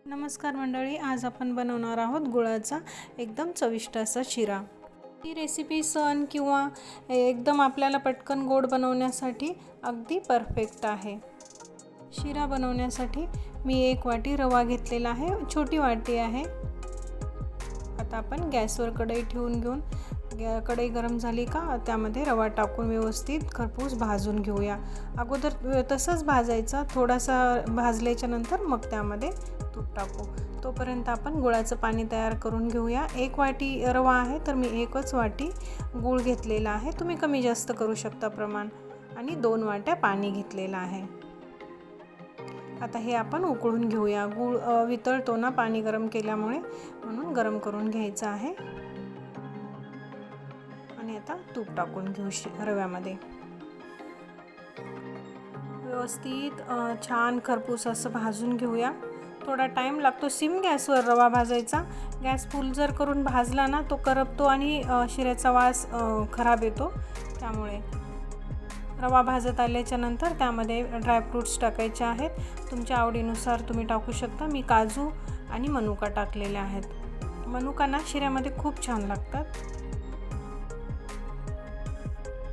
नमस्कार मंडळी, आज आपण बनवणार आहोत गुळाचा एकदम चविष्ट असा शिरा। ही रेसिपी सण किंवा एकदम आपल्याला पटकन गोड बनवण्यासाठी अगदी परफेक्ट आहे। शिरा बनवण्यासाठी मी 1 वाटी रवा घेतलेला आहे, छोटी वाटी आहे। आता आपण गॅसवर कढई ठेवून घेऊन कढई गरम झाली का त्यामध्ये रवा टाकून व्यवस्थित खरपूस भाजून घेऊया। अगोदर तसंच भाजायचा, थोडासा भाजल्याच्या नंतर मग त्यामध्ये तूप टाकू। तोपर्यंत आपण गुळाचं पाणी तयार करून घेऊया। 1 वाटी रवा आहे तर मी 1च वाटी गूळ घेतलेला आहे, तुम्ही कमी जास्त करू शकता प्रमाण, आणि 2 वाट्या पाणी घेतलेलं आहे। आता हे आपण उकळून घेऊया। गूळ वितळतो ना पाणी गरम केल्यामुळे, म्हणून गरम करून घ्यायचं आहे। आणि आता तूप टाकून घेऊ रव्यामध्ये। व्यवस्थित छान खरपूस असं भाजून घेऊया। थोडा टाइम लागतो सिम गॅसवर रवा भाजायचा। गॅस फुल जर करून भाजला ना तो करपतो आणि शिऱ्याचा वास खराब येतो। त्यामुळे रवा भाजत आल्याच्या नंतर त्यामध्ये ड्रायफ्रूट्स टाकायचे आहेत, तुमच्या आवडीनुसार तुम्ही टाकू शकता। मी काजू आणि मनुका टाकलेले आहेत। मनुका ना शिऱ्यामध्ये खूप छान लागतात।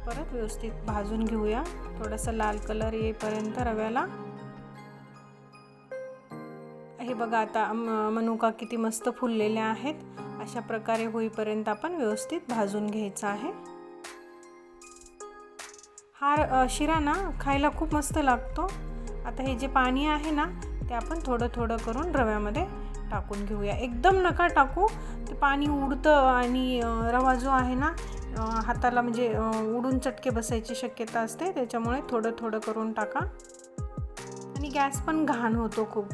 परत व्यवस्थित भाजून घेऊया, थोडासा लाल कलर येईपर्यंत रव्याला। हे बघा, आता मनुका किती मस्त फुललेले आहेत। अशा प्रकारे होईपर्यंत आपण व्यवस्थित भाजून घ्यायचा आहे। हा शिरा ना खायला खूप मस्त लागतो। आता हे जे पाणी आहे ना ते आपण थोडं थोडं करून रव्यामध्ये टाकून घेऊया। एकदम नका टाकू, ते पाणी उडतं आणि रवा जो आहे ना हाताला म्हणजे उडून चटके बसायची शक्यता असते। त्याच्यामुळे थोडं थोडं करून टाका, आणि गॅस पण घाण होतो खूप।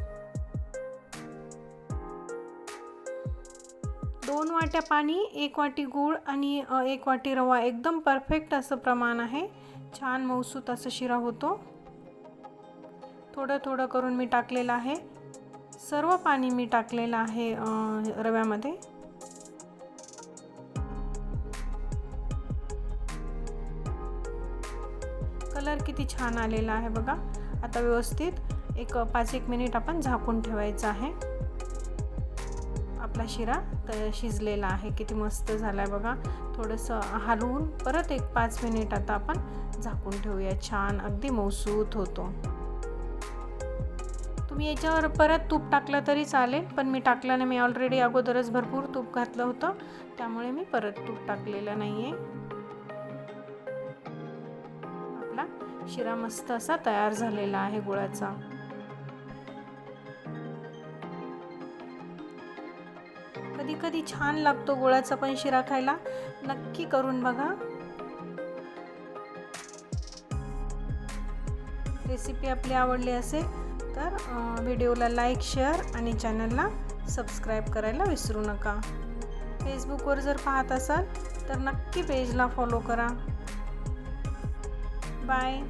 2 वाट्या पाणी, 1 वाटी गूळ आणि 1 वाटी रवा, एकदम परफेक्ट असं प्रमाण आहे। छान मऊसूत असं शिरा होतो। थोडं थोडं करून मी टाकलेलं आहे, सर्व पाणी मी टाकलेलं आहे रव्यामध्ये। कलर किती छान आलेला आहे बघा। आता व्यवस्थित एक 5-1 मिनिट आपण झाकून ठेवायचं आहे। आपला शिरा शिजलेला आहे, किती मस्त झालाय बघा। थोडंसं हलवून परत एक 5 मिनिट आता आपण झाकून ठेवूया। छान अगदी मऊसूत होतो। तुम्ही याच्यावर परत तूप टाकलं तरी चालेल, पण मी टाकलं नाही, मी ऑलरेडी अगोदरच भरपूर तूप घातलं होतं, त्यामुळे मी परत तूप टाकलेलं नाहीये। आपला शिरा मस्त असा तयार झालेला आहे गुळाचा। कधी कधी छान लागतो गुळाचा पण शिरा खायला, नक्की करून बघा। रेसिपी आपली आवडली असेल तर व्हिडिओला लाईक, शेअर आणि चॅनलला सबस्क्राईब करायला विसरू नका। फेसबुकवर जर पाहत असाल तर नक्की पेजला फॉलो करा। बाय।